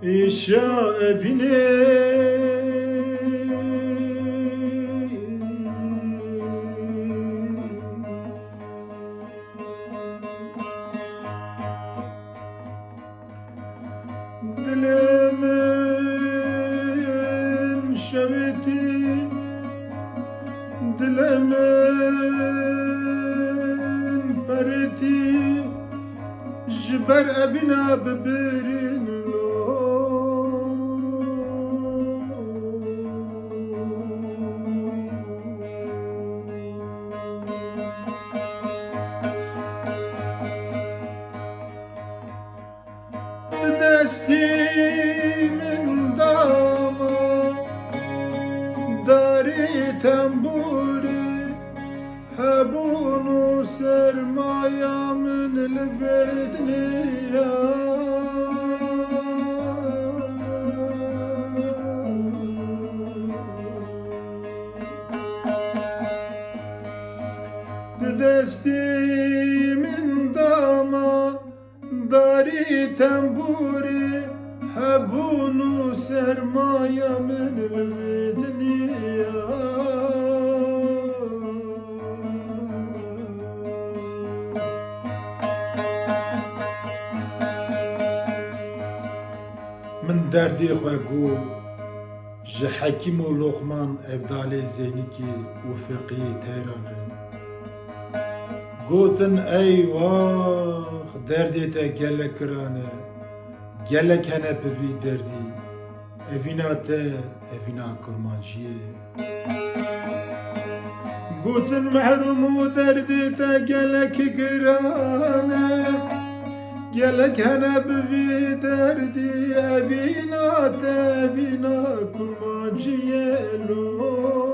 İşa evine Dilemin şeveti Dilemin pereti Jiber evine bibirin destimin dama dari temburi hebunu sermayemin lvedniya destimin dama dari temburi hebunu sermayemin lvedniya من دردی خواگو جه حکیم و لقمان افدال زینکی و فقی تیرانه گوتن ای واخ دردی تا گلک کرانه گلک هنه پوی دردی اوینا تا اوینا کرمانجیه گوتن محروم و دردی تا گلک کرانه گلک هنه پوی دردی اوینا تا اوینا کرمانجیه لو